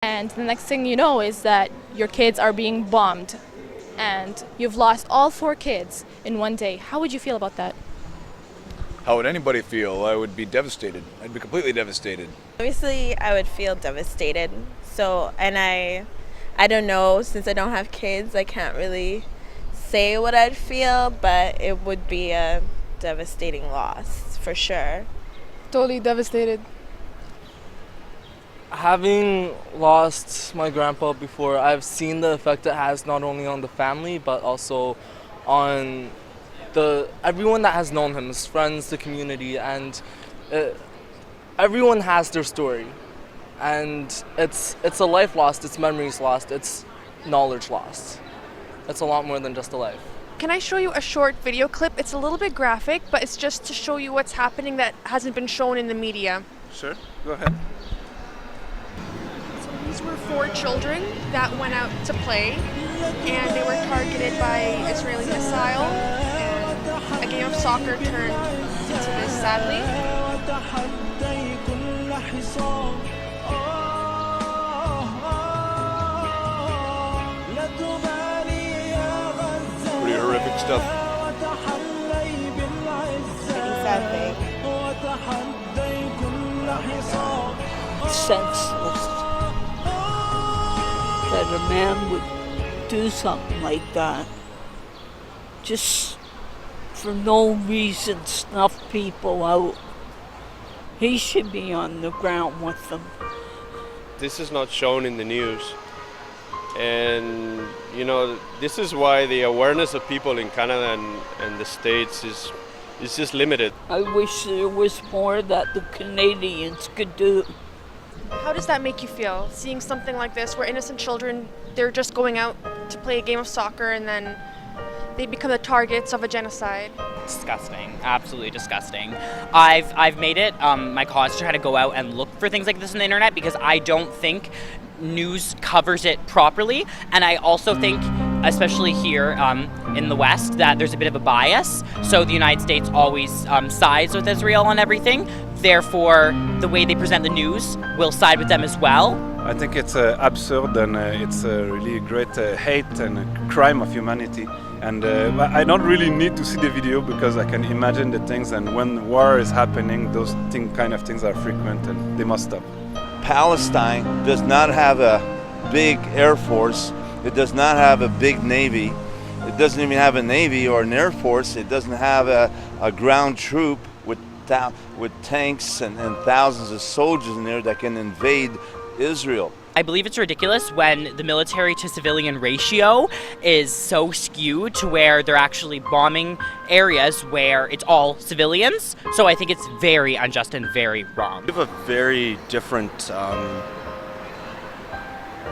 And the next thing you know is that your kids are being bombed and you've lost all 4 kids in one day. How would you feel about that? How would anybody feel? I would be devastated. I'd be completely devastated. Obviously, I would feel devastated. I don't know, since I don't have kids, I can't really say what I'd feel, but it would be a devastating loss for sure. Totally devastated. Having lost my grandpa before, I've seen the effect it has not only on the family but also on everyone that has known him, his friends, the community, and everyone has their story. And it's a life lost, it's memories lost, it's knowledge lost. It's a lot more than just a life. Can I show you a short video clip? It's a little bit graphic, but it's just to show you what's happening that hasn't been shown in the media. Sure, go ahead. So these were 4 children that went out to play, and they were targeted by Israeli missile, and a game of soccer turned into this, sadly. Pretty horrific stuff. Pretty sad thing. Senseless that a man would do something like that. Just for no reason snuff people out. He should be on the ground with them. This is not shown in the news. And, this is why the awareness of people in Canada and the States is just limited. I wish there was more that the Canadians could do. How does that make you feel, seeing something like this where innocent children, they're just going out to play a game of soccer and then they become the targets of a genocide? Disgusting, absolutely disgusting. I've made it my cause to try to go out and look for things like this on the internet because I don't think news covers it properly, and I also think, especially here in the West, that there's a bit of a bias. So the United States always sides with Israel on everything. Therefore, the way they present the news will side with them as well. I think it's absurd, and it's a really great hate and a crime of humanity. And I don't really need to see the video because I can imagine the things, and when war is happening, those kind of things are frequent and they must stop. Palestine does not have a big air force. It does not have a big navy. It doesn't even have a navy or an air force. It doesn't have a ground troop with tanks and thousands of soldiers in there that can invade Israel. I believe it's ridiculous when the military to civilian ratio is so skewed to where they're actually bombing areas where it's all civilians. So I think it's very unjust and very wrong. We have a very different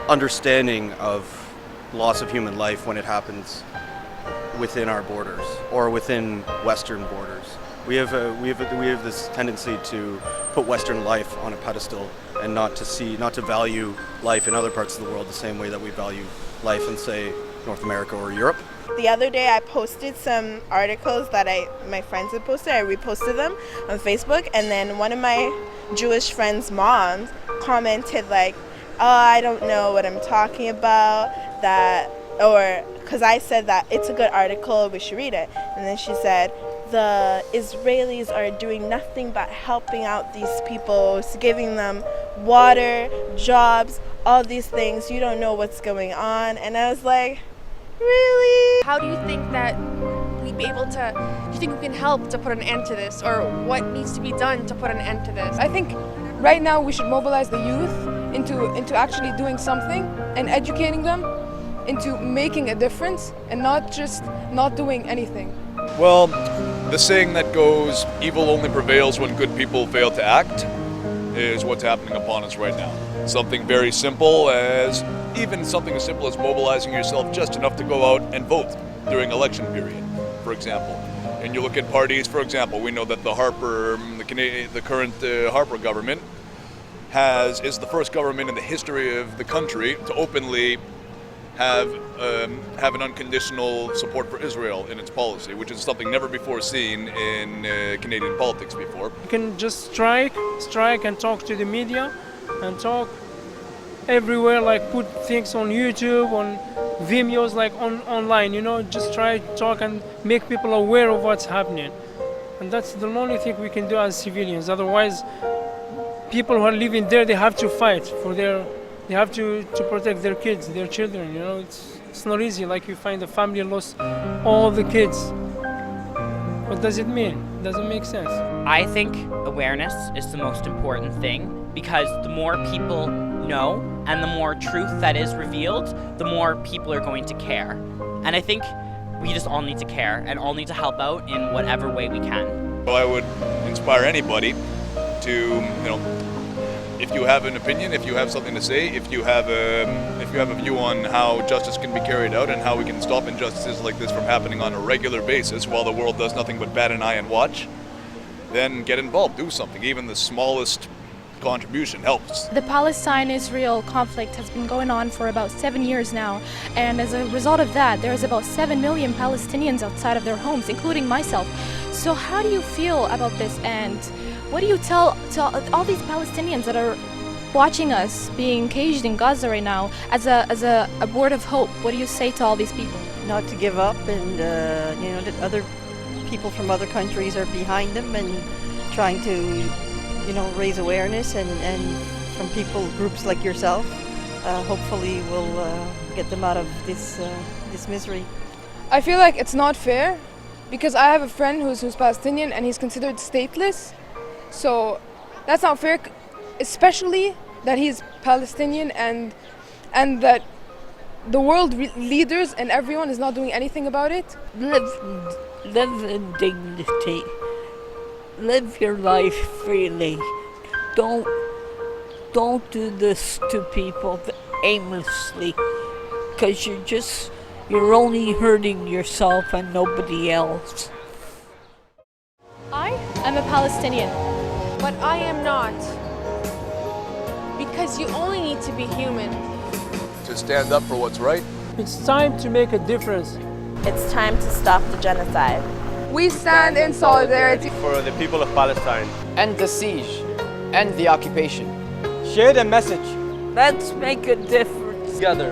understanding of loss of human life when it happens within our borders or within Western borders. We have this tendency to put Western life on a pedestal and not to value life in other parts of the world the same way that we value life in, say, North America or Europe. The other day I posted some articles that my friends had posted. I reposted them on Facebook, and then one of my Jewish friends' moms commented like, "Oh, I don't know what I'm talking about," because I said that it's a good article, we should read it. And then she said, "The Israelis are doing nothing but helping out these people, giving them water, jobs, all these things. You don't know what's going on." And I was like, really? How do you think that we'd be able to, do you think we can help to put an end to this, or what needs to be done to put an end to this? I think right now we should mobilize the youth into actually doing something and educating them into making a difference and not just not doing anything. Well, the saying that goes, evil only prevails when good people fail to act, is what's happening upon us right now. Something very simple as mobilizing yourself just enough to go out and vote during election period, for example. And you look at parties, for example, we know that the current Harper government is the first government in the history of the country to openly have an unconditional support for Israel in its policy, which is something never before seen in Canadian politics before. You can just strike and talk to the media and talk everywhere, like put things on YouTube, on Vimeos, like online, you know, just try to talk and make people aware of what's happening. And that's the only thing we can do as civilians. Otherwise, people who are living there, they have to fight for they have to protect their kids, their children, you know. It's not easy, like you find a family lost all the kids. What does it mean? It doesn't make sense. I think awareness is the most important thing, because the more people know and the more truth that is revealed, the more people are going to care. And I think we just all need to care and all need to help out in whatever way we can. So I would inspire anybody to, you know, if you have an opinion, if you have something to say, if you have a view on how justice can be carried out and how we can stop injustices like this from happening on a regular basis while the world does nothing but bat an eye and watch, then get involved, do something. Even the smallest contribution helps. The Palestine-Israel conflict has been going on for about 7 years now, and as a result of that, there's about 7 million Palestinians outside of their homes, including myself. So how do you feel about this, and what do you tell all these Palestinians that are watching us being caged in Gaza right now as a word of hope? What do you say to all these people? Not to give up, and you know, that other people from other countries are behind them and trying to, you know, raise awareness, and from people, groups like yourself, hopefully we'll get them out of this misery. I feel like it's not fair, because I have a friend who's Palestinian and he's considered stateless. So that's not fair, especially that he's Palestinian and that the world leaders and everyone is not doing anything about it. Live in dignity. Live your life freely. Don't do this to people aimlessly, because you're only hurting yourself and nobody else. I am a Palestinian. But I am not. Because you only need to be human. To stand up for what's right. It's time to make a difference. It's time to stop the genocide. We stand in solidarity for the people of Palestine. End the siege. End the occupation. Share the message. Let's make a difference together.